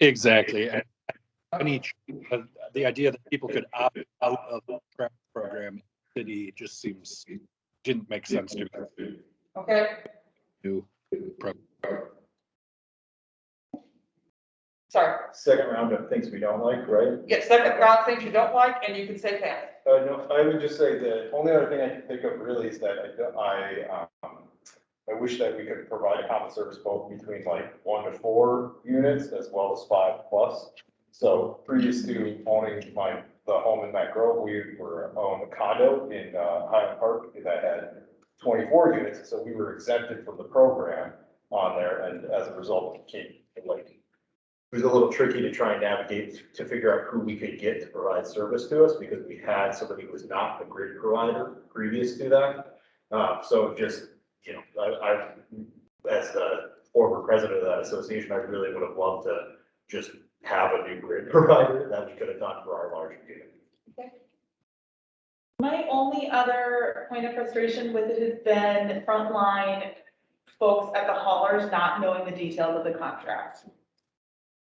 Exactly. And the idea that people could opt out of the trash program in the city just didn't make sense to me. Okay. New Sorry. Second round of things we don't like, right? Yeah, second round things you don't like, and you can say pass. No, I would just say the only other thing I can think of really is that I wish that we could provide a common service both between like 1 to 4 units as well as 5+. So previous to owning the home in Mac Grove, we were owned a condo in Highland Park that had 24 units. So we were exempted from the program on there, and as a result, it became like, it was a little tricky to try and navigate to figure out who we could get to provide service to us because we had somebody who was not a grid provider previous to that. So just, you know, I, as the former president of that association, I really would have loved to just have a new grid provider that we could have done for our larger unit. My only other point of frustration with it has been frontline folks at the haulers not knowing the details of the contracts.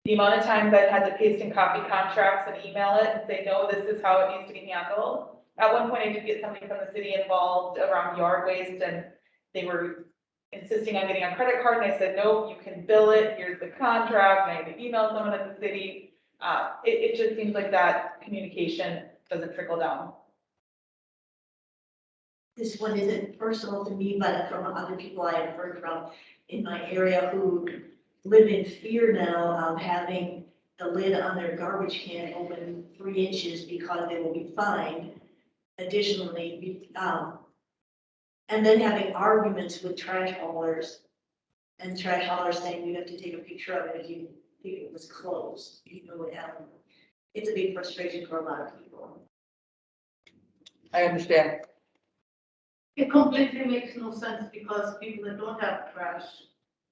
The amount of times I've had to paste and copy contracts and email it and say, no, this is how it needs to be handled. At one point, I did get somebody from the city involved around yard waste, and they were insisting on getting a credit card, and I said, no, you can bill it, here's the contract, and I had to email someone at the city. It just seems like that communication doesn't trickle down. This one isn't personal to me, but from other people I have heard from in my area who live in fear now of having the lid on their garbage can open 3 inches because they will be fined. Additionally, and then having arguments with trash haulers and trash haulers saying you have to take a picture of it if you think it was closed. You know, it's a big frustration for a lot of people. I understand. It completely makes no sense because people that don't have trash,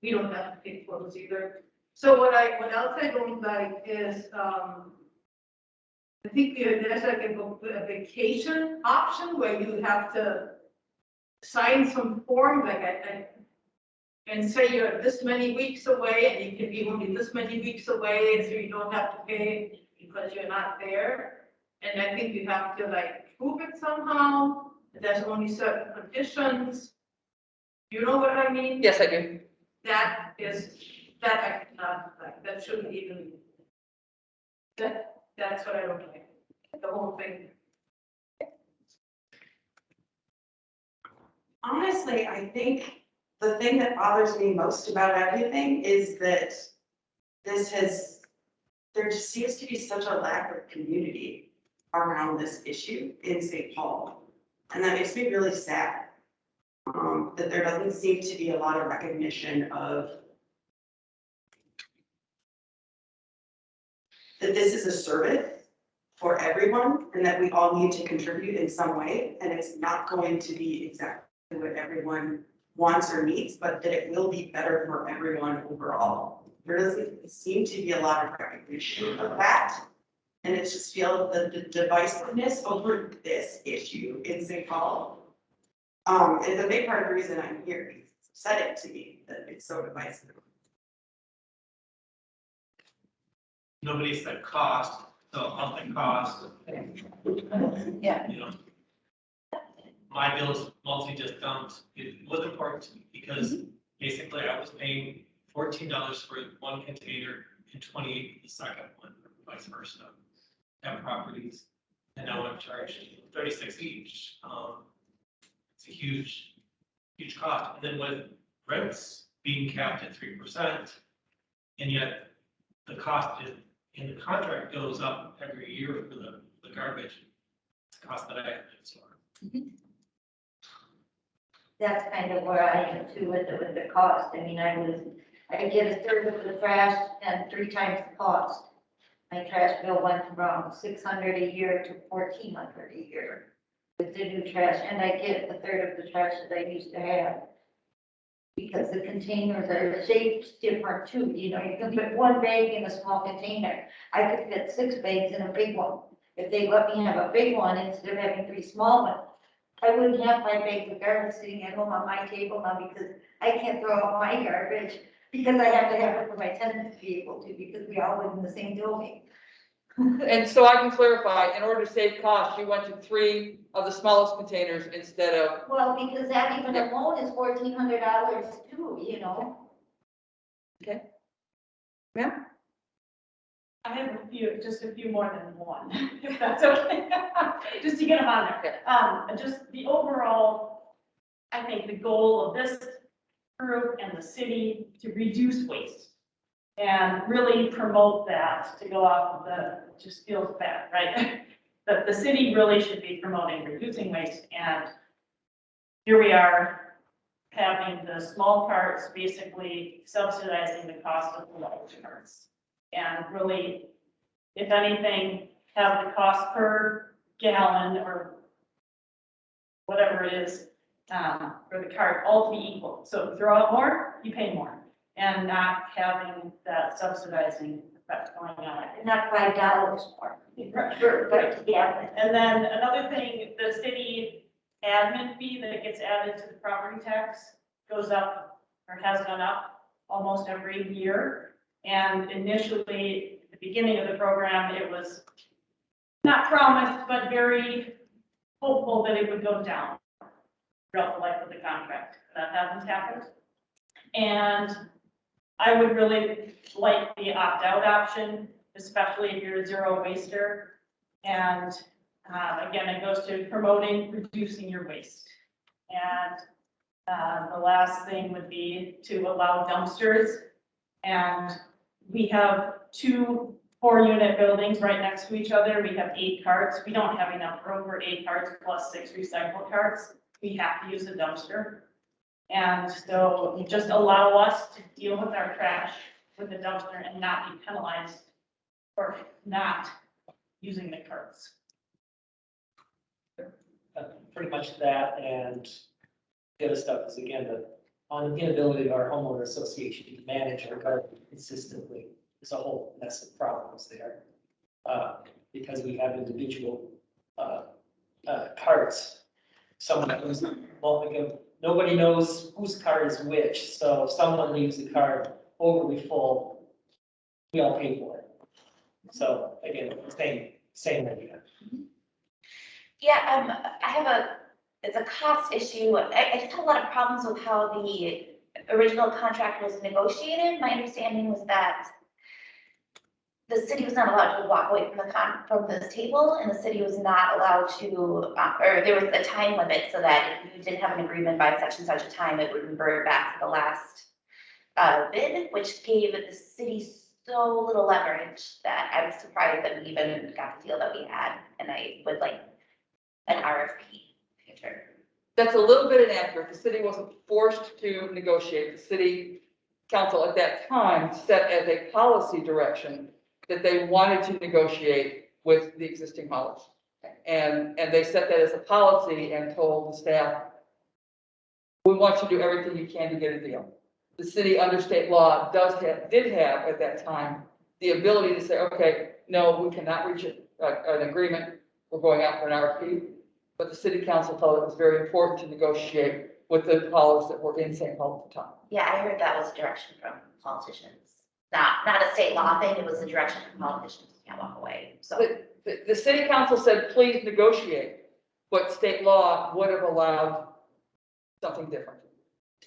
we don't have to pay for those either. So what else I don't like is, I think there's like a vacation option where you have to sign some form, and say you're this many weeks away and you can be only this many weeks away, so you don't have to pay because you're not there. And I think you have to like prove it somehow. There's only certain conditions. You know what I mean? Yes, I do. That I cannot like, that shouldn't even, that's what I don't like, the whole thing. Honestly, I think the thing that bothers me most about everything is that there just seems to be such a lack of community around this issue in St. Paul. And that makes me really sad, that there doesn't seem to be a lot of recognition of that this is a service for everyone and that we all need to contribute in some way. And it's not going to be exactly what everyone wants or needs, but that it will be better for everyone overall. There doesn't seem to be a lot of recognition of that. And it just feels that the divisiveness over this issue in St. Paul is a big part of the reason I'm here. It's upsetting to me that it's so divisive. Nobody said cost, so I'll say cost. Yeah. You know, my bills mostly just dumped. It was important to me because basically I was paying $14 for one container and 28 for the second one, or vice versa, at properties. And now I'm charged 36 each. It's a huge cost. And then with rents being capped at 3%, and yet the cost in the contract goes up every year for the garbage, it's the cost that I have to absorb. That's kind of where I am too with the cost. I mean, I get a third of the trash and 3 times the cost. My trash bill went from $600 a year to $1,400 a year. with the new trash, and I get a third of the trash that I used to have. Because the containers are shaped different too, you know, you can put one bag in a small container. I could fit 6 bags in a big one. If they let me have a big one instead of having 3 small ones, I wouldn't have 5 bags of garbage sitting at home on my table now because I can't throw out my garbage because I have to have it for my tenants to be able to, because we all live in the same building. And so I can clarify, in order to save costs, you went to 3 of the smallest containers instead of, Well, because that even alone is $1,400 too, you know? okay? Yeah, I have just a few more than one, if that's okay, just to get them on there. Just the overall, I think the goal of this group and the city to reduce waste and really promote that, to go off of the, just feels bad, right? That the city really should be promoting reducing waste, and here we are having the small carts basically subsidizing the cost of the large carts. And really, if anything, have the cost per gallon or whatever it is, for the cart all to be equal. So if you throw out more, you pay more, and not having that subsidizing effect going on. Not $5 more. Right. Yeah. And then another thing, the city admin fee that gets added to the property tax goes up, or has gone up almost every year. And initially, at the beginning of the program, it was not promised, but very hopeful that it would go down throughout the life of the contract. That hasn't happened. And I would really like the opt-out option, especially if you're a zero waster. And again, it goes to promoting reducing your waste. And the last thing would be to allow dumpsters. And we have 2 4-unit buildings right next to each other. We have 8 carts. We don't have enough room for 8 carts plus 6 recycle carts. We have to use a dumpster. And so just allow us to deal with our trash with the dumpster and not be penalized for not using the carts. Pretty much that, and the other stuff is, again, the inability of our homeowner association to manage our garbage consistently. There's a whole mess of problems there. Because we have individual carts. Someone knows, well, again, nobody knows whose cart is which, so if someone leaves a cart overly full, we all pay for it. So again, same idea. Yeah, it's a cost issue. I just had a lot of problems with how the original contract was negotiated. My understanding was that the city was not allowed to walk away from this table, and the city was not allowed to, or there was a time limit so that if you didn't have an agreement by such and such a time, it would revert back to the last bid, which gave the city so little leverage that I was surprised that we even got the deal that we had, and I would like an RFP future. that's a little bit inaccurate. The city wasn't forced to negotiate. The city council at that time set as a policy direction that they wanted to negotiate with the existing haulers. And they set that as a policy and told the staff, we want you to do everything you can to get a deal. The city under state law did have at that time the ability to say, okay, no, we cannot reach an agreement. We're going out for an RFP. But the city council felt it was very important to negotiate with the haulers that were in St. Paul at the time. Yeah, I heard that was a direction from politicians. Not a state law thing, it was a direction from politicians, you can't walk away, so. The city council said, please negotiate, but state law would have allowed something different.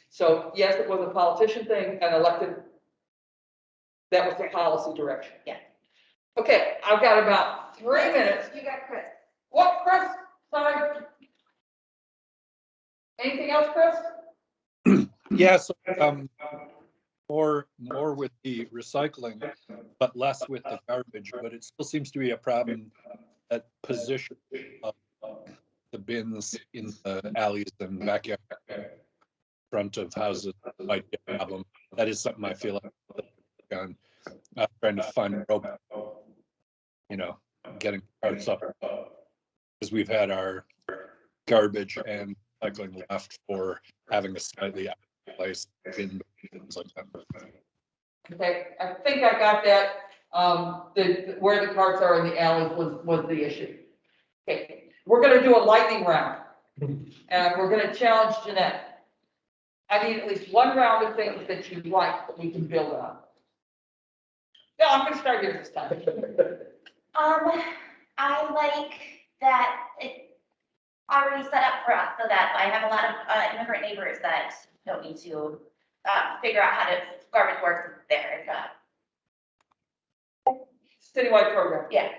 So yes, it was a politician thing and elected. That was the policy direction. Yeah. Okay, I've got about 3 minutes. You got Chris. What, Chris? Sorry. Anything else, Chris? Yeah, so, more with the recycling, but less with the garbage, but it still seems to be a problem at position of the bins in the alleys and backyard front of houses might be a problem. That is something I feel like on trying to find rope, getting carts up, because we've had our garbage and recycling left for having a slightly out of place bin, things like that. Okay, I think I got that. Where the carts are in the alleys was the issue. Okay, we're gonna do a lightning round. And we're gonna challenge Jeanette. I need at least one round of things that you like that we can build on. Yeah, I'm gonna start here this time. I like that it's already set up for us so that I have a lot of immigrant neighbors that don't need to figure out how to garbage work there. Citywide program. Yeah.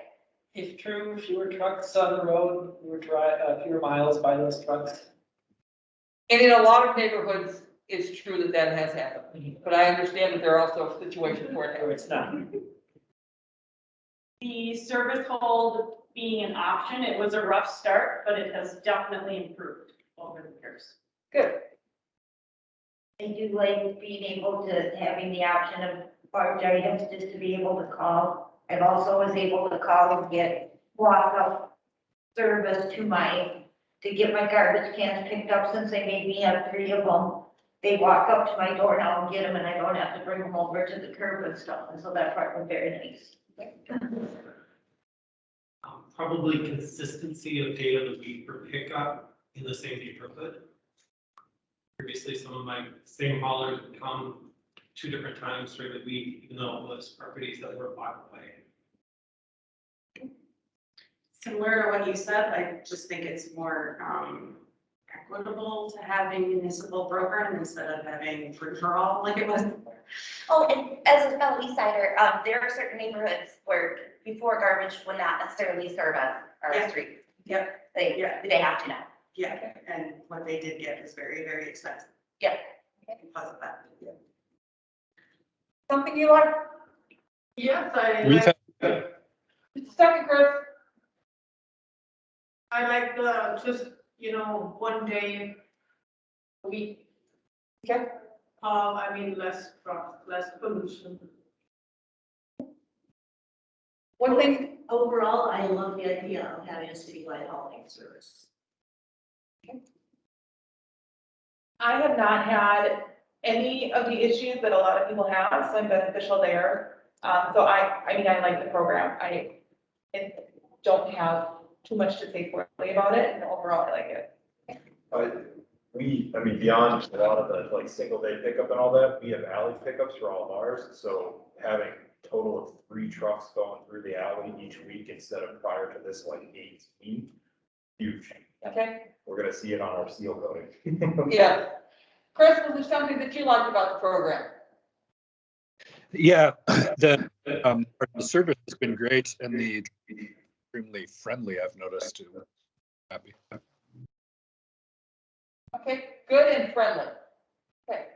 If true, fewer trucks on the road, fewer miles by those trucks. And in a lot of neighborhoods, it's true that that has happened. But I understand that there are also situations where It's not. The service hold being an option, it was a rough start, but it has definitely improved over the years. Good. I do like being able to, having the option of large items just to be able to call. I also was able to call and get walk-up service to get my garbage cans picked up since they made me have 3 of them. They walk up to my door now and get them and I don't have to bring them over to the curb and stuff. And so that part was very nice. Probably consistency of day of the week for pickup in the same neighborhood. Previously, some of my same haulers would come 2 different times during the week, even though it was properties that were a block away. Similar to what you said, I just think it's more equitable to have a municipal program instead of having free for all like it was. Oh, and as a fellow East Sider, there are certain neighborhoods where before garbage would not necessarily serve us our Yeah. street. Yep. They have to now. Yeah, and what they did get is very, very expensive. Yeah. Because of that. Something you like? Yes, I We've like, had, Second, Chris. I like the, just, one day a week. Okay. I mean, less trucks, less pollution. One thing. Overall, I love the idea of having a citywide hauling service. I have not had any of the issues that a lot of people have, so I'm beneficial there. So I like the program. I don't have too much to say poorly about it, and overall, I like it. Beyond a lot of the like single day pickup and all that, we have alley pickups for all of ours, so having a total of 3 trucks going through the alley each week instead of prior to this like 18, huge. Okay. We're gonna see it on our seal coating. Yeah. Chris, was there something that you liked about the program? yeah, the service has been great and the extremely friendly, I've noticed too. Happy. Okay, good and friendly. Okay.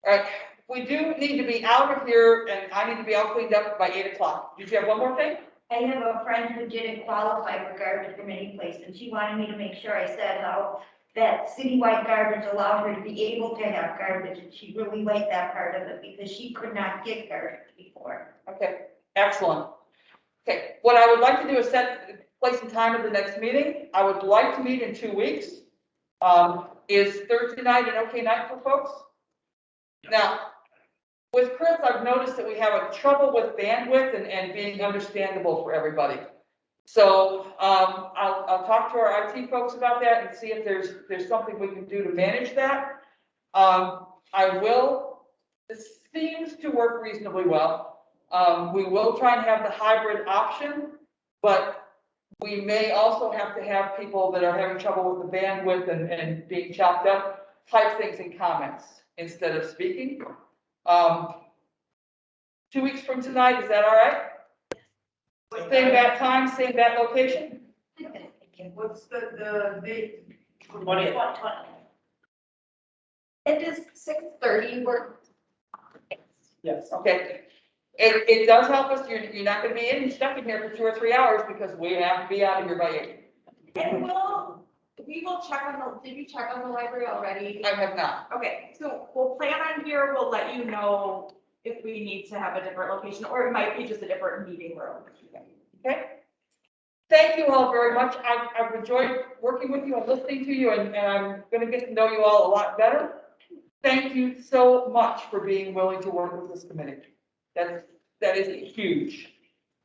All right, we do need to be out of here and I need to be all cleaned up by 8 o'clock. Did you have one more thing? I have a friend who didn't qualify for garbage from any place, and she wanted me to make sure I said how that citywide garbage allowed her to be able to have garbage, and she really liked that part of it because she could not get garbage before. Okay, excellent. Okay, what I would like to do is set place and time of the next meeting. I would like to meet in 2 weeks. Is Thursday night an okay night for folks? Now, with Chris, I've noticed that we have a trouble with bandwidth and being understandable for everybody. So I'll talk to our IT folks about that and see if there's something we can do to manage that. This seems to work reasonably well. We will try and have the hybrid option, but we may also have to have people that are having trouble with the bandwidth and being chopped up, type things in comments instead of speaking. 2 weeks from tonight, is that all right? Same bat time, same bat location? What's the date? 20th. It is 6:30, we're. Yes. Okay. It does help us. You're not going to be stuck in here for 2 or 3 hours because we have to be out of here by 8. And we will check on did you check on the library already? I have not. Okay, so we'll plan on here, we'll let you know if we need to have a different location, or it might be just a different meeting room. Okay. Thank you all very much. I've enjoyed working with you and listening to you, and I'm gonna get to know you all a lot better. Thank you so much for being willing to work with this committee. That is huge.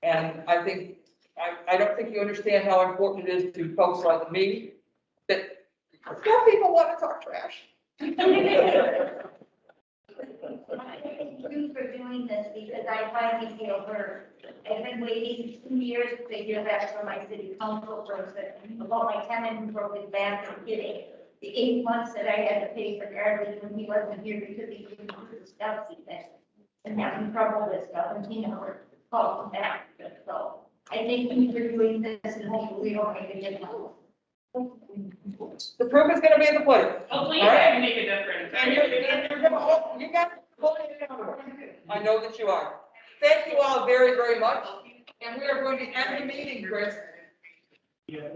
And I think, I don't think you understand how important it is to folks like me, that some people want to talk trash. Thank you for doing this because I finally feel heard. I've been waiting 2 years to hear back from my city council person about my tenant who broke his back and getting the 8 months that I had to pay for garbage when he wasn't here because he couldn't do the stuff he did. And having trouble with stuff and he never called him back. So I thank you for doing this and hopefully you'll make a difference. The proof is gonna be in the pudding. Hopefully All you right? can make a difference. And you're gonna, you got to pull it together. I know that you are. Thank you all very, very much. And we are going to end the meeting, Chris. Yeah,